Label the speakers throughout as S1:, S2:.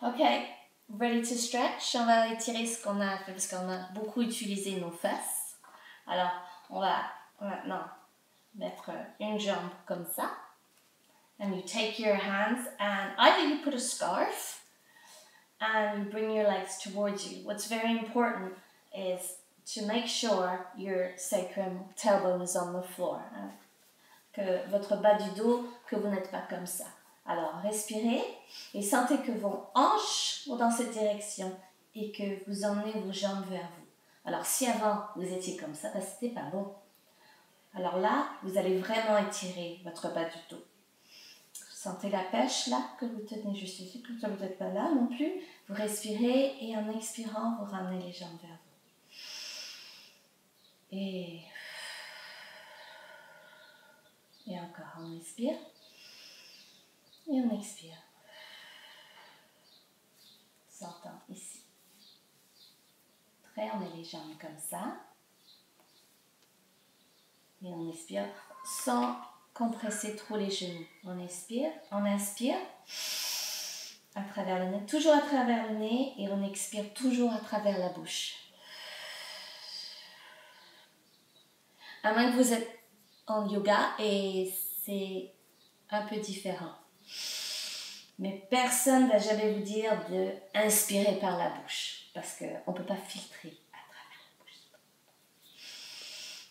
S1: Ok, ready to stretch. On va étirer ce qu'on a fait parce qu'on a beaucoup utilisé nos fesses. Alors, on va maintenant mettre une jambe comme ça. And you take your hands and either you put a scarf and you bring your legs towards you. What's very important is to make sure your sacrum tailbone is on the floor. Que votre bas du dos, que vous n'êtes pas comme ça. Alors, respirez et sentez que vos hanches vont dans cette direction et que vous emmenez vos jambes vers vous. Alors, si avant vous étiez comme ça, c'était pas bon. Alors là, vous allez vraiment étirer votre bas du dos. Sentez la pêche là, que vous tenez juste ici, que vous n'êtes pas là non plus. Vous respirez et en expirant, vous ramenez les jambes vers vous. Et encore, on inspire. Et on expire. Sortant ici. Très, on met les jambes comme ça. Et on expire sans compresser trop les genoux. On inspire à travers le nez, toujours à travers le nez, et on expire toujours à travers la bouche. À moins que vous êtes en yoga et c'est un peu différent. Mais personne ne va jamais vous dire d'inspirer par la bouche parce qu'on ne peut pas filtrer à travers la bouche.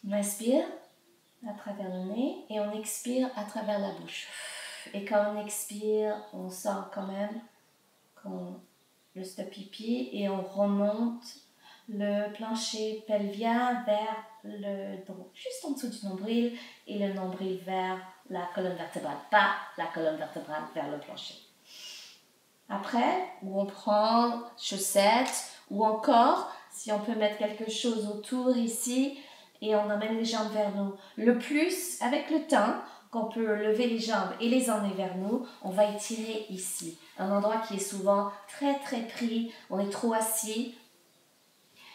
S1: On inspire à travers le nez et on expire à travers la bouche. Et quand on expire, on sent quand même le stop pipi et on remonte le plancher pelvien vers juste en dessous du nombril et le nombril vers la colonne vertébrale, pas la colonne vertébrale vers le plancher. Après, où on prend chaussettes ou encore, si on peut mettre quelque chose autour ici et on emmène les jambes vers nous. Le plus, avec le temps, qu'on peut lever les jambes et les emmener vers nous, on va étirer ici. Un endroit qui est souvent très très pris, on est trop assis.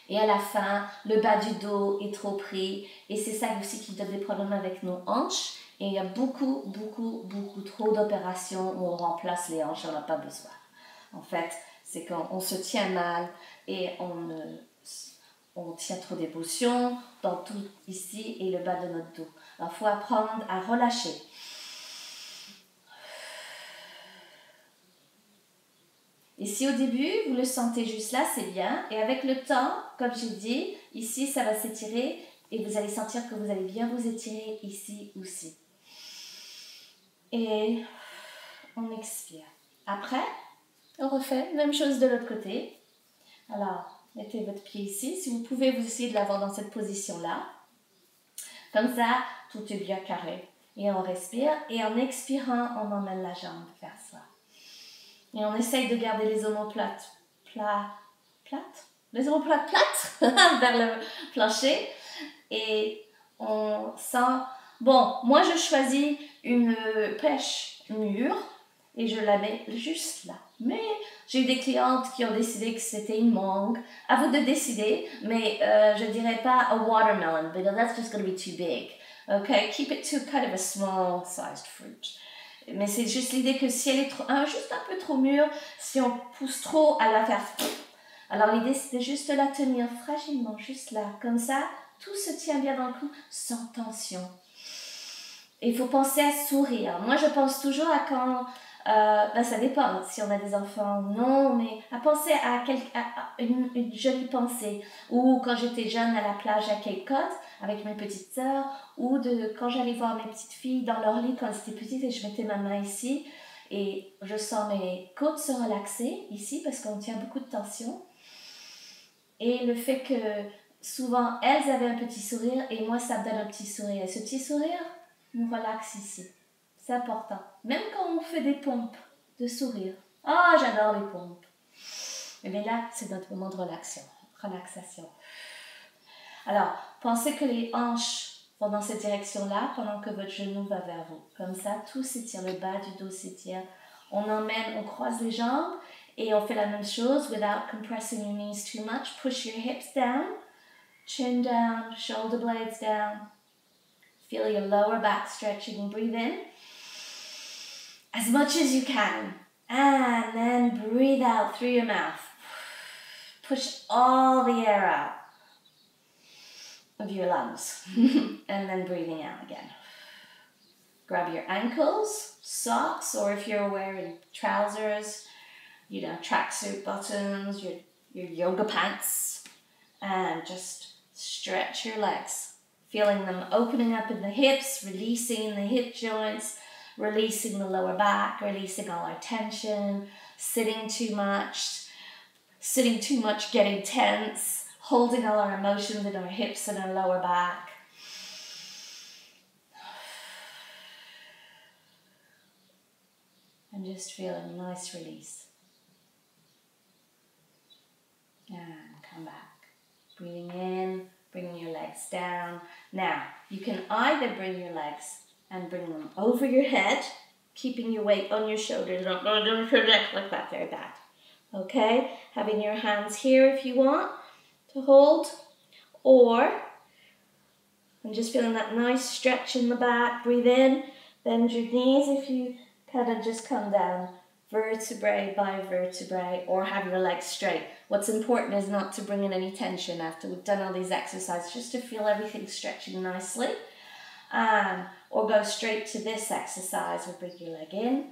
S1: Et à la fin, le bas du dos est trop pris. Et c'est ça aussi qui donne des problèmes avec nos hanches. Et il y a beaucoup trop d'opérations où on remplace les hanches, on n'a pas besoin. En fait, c'est qu'on se tient mal et on tient trop d'émotions dans tout ici et le bas de notre dos. Alors, il faut apprendre à relâcher. Et si au début, vous le sentez juste là, c'est bien. Et avec le temps, comme j'ai dit, ici, ça va s'étirer et vous allez sentir que vous allez bien vous étirer ici aussi. Et on expire. Après, on refait la même chose de l'autre côté. Alors, mettez votre pied ici. Si vous pouvez, vous essayez de l'avoir dans cette position-là. Comme ça, tout est bien carré. Et on respire. Et en expirant, on emmène la jambe vers soi. Et on essaye de garder les omoplates plates. Les omoplates plates vers le plancher. Et on sent... Bon, moi, je choisis une pêche mûre. Et je la mets juste là. Mais j'ai eu des clientes qui ont décidé que c'était une mangue. À vous de décider, mais je ne dirais pas a watermelon, because that's just going to be too big. Okay, keep it to kind of a small sized fruit. Mais c'est juste l'idée que si elle est juste un peu trop mûre, si on pousse trop, elle va faire... Alors l'idée, c'est de juste la tenir fragilement, juste là. Comme ça, tout se tient bien dans le cou, sans tension. Et il faut penser à sourire. Moi, je pense toujours à quand... ça dépend si on a des enfants ou non, mais à penser à une jolie pensée. Ou quand j'étais jeune à la plage à Cape Cod avec mes petites sœurs, ou quand j'allais voir mes petites filles dans leur lit quand elles étaient petites et je mettais ma main ici et je sens mes côtes se relaxer ici parce qu'on tient beaucoup de tension. Et le fait que souvent elles avaient un petit sourire et moi ça me donne un petit sourire. Et ce petit sourire nous relaxe ici. C'est important. Même quand on fait des pompes de sourire. Oh, j'adore les pompes. Et bien là, c'est notre moment de relaxation. Alors, pensez que les hanches vont dans cette direction-là pendant que votre genou va vers vous. Comme ça, tout s'étire, le bas du dos s'étire. On croise les jambes et on fait la même chose without compressing your knees too much. Push your hips down, chin down, shoulder blades down. Feel your lower back stretching and breathe in as much as you can. And then breathe out through your mouth. Push all the air out of your lungs. And then breathing out again. Grab your ankles, socks, or if you're wearing trousers, you know, tracksuit bottoms, your yoga pants, and just stretch your legs. Feeling them opening up in the hips, releasing the hip joints, releasing the lower back, releasing all our tension, sitting too much, getting tense, holding all our emotions in our hips and our lower back. And just feel a nice release. And come back. Breathing in, bringing your legs down. Now, you can either bring your legs and bring them over your head, keeping your weight on your shoulders, not going down your neck like that, very bad. Okay? Having your hands here if you want to hold, or, and just feeling that nice stretch in the back. Breathe in, bend your knees if you kind of just come down, vertebrae by vertebrae, or have your legs straight. What's important is not to bring in any tension after we've done all these exercises, just to feel everything stretching nicely. Or go straight to this exercise, or bring your leg in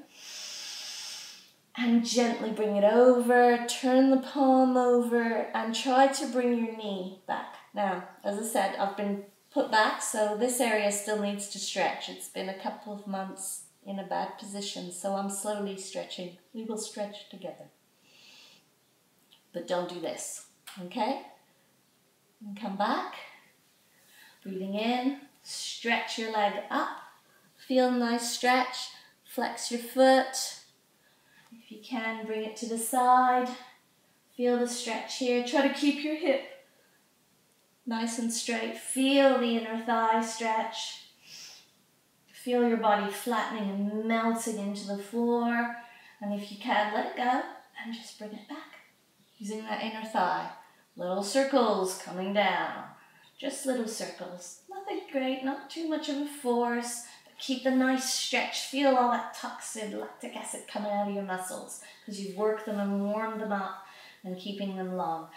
S1: and gently bring it over, turn the palm over and try to bring your knee back. Now, as I said, I've been put back, so this area still needs to stretch. It's been a couple of months in a bad position, so I'm slowly stretching. We will stretch together. But don't do this, okay? And come back, breathing in, stretch your leg up, feel a nice stretch, flex your foot. If you can, bring it to the side, feel the stretch here. Try to keep your hip nice and straight, feel the inner thigh stretch. Feel your body flattening and melting into the floor. And if you can, let it go and just bring it back. Using that inner thigh. Little circles coming down. Just little circles. Nothing great, not too much of a force. But keep the nice stretch. Feel all that toxin, lactic acid coming out of your muscles because you've worked them and warmed them up and keeping them long.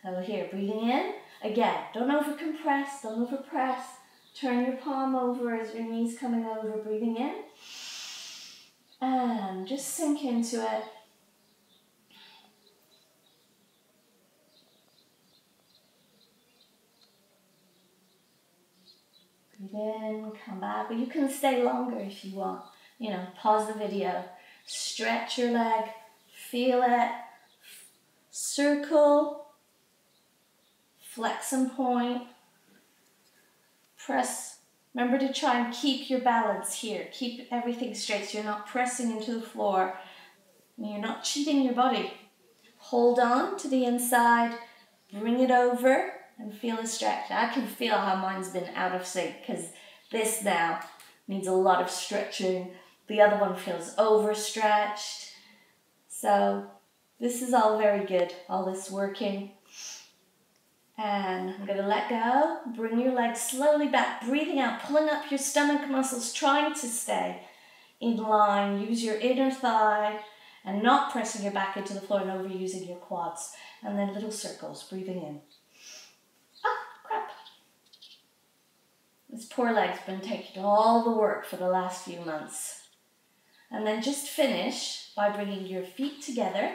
S1: So here, breathing in. Again, don't over-compress, don't over-press. Turn your palm over as your knee's coming over, breathing in. And just sink into it. Breathe in, come back. But you can stay longer if you want. You know, pause the video. Stretch your leg. Feel it. Circle. Flex and point. Press. Remember to try and keep your balance here. Keep everything straight so you're not pressing into the floor. And you're not cheating your body. Hold on to the inside. Bring it over and feel the stretch. I can feel how mine's been out of sync because this now needs a lot of stretching. The other one feels overstretched. So this is all very good, all this working. And I'm going to let go. Bring your legs slowly back, breathing out, pulling up your stomach muscles, trying to stay in line. Use your inner thigh and not pressing your back into the floor and overusing your quads. And then little circles, breathing in. Ah, crap. This poor leg's been taking all the work for the last few months. And then just finish by bringing your feet together.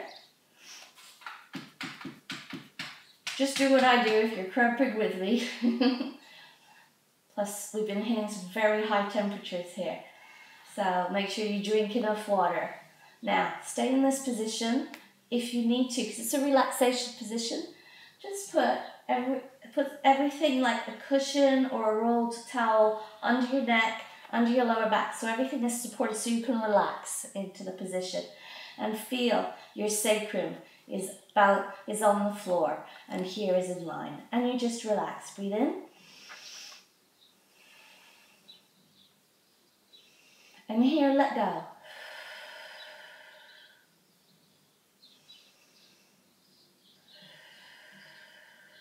S1: Just do what I do if you're cramping with me. Plus, we've been hitting some very high temperatures here. So make sure you drink enough water. Now, stay in this position if you need to, because it's a relaxation position. Just put everything like a cushion or a rolled towel under your neck, under your lower back, so everything is supported so you can relax into the position. And feel your sacrum is on the floor and here is in line. And you just relax. Breathe in. And here, let go.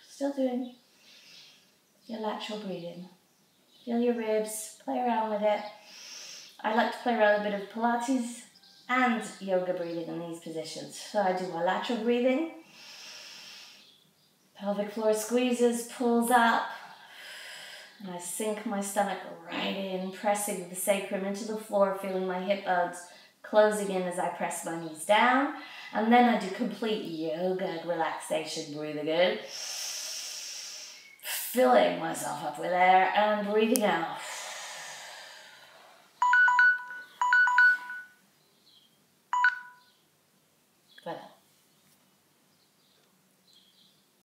S1: Still doing your lateral breathing. Feel your ribs, play around with it. I like to play around with a bit of Pilates and yoga breathing in these positions. So I do my lateral breathing. Pelvic floor squeezes, pulls up, and I sink my stomach right in, pressing the sacrum into the floor, feeling my hip bones closing in as I press my knees down. And then I do complete yoga relaxation, breathing in, filling myself up with air and breathing out.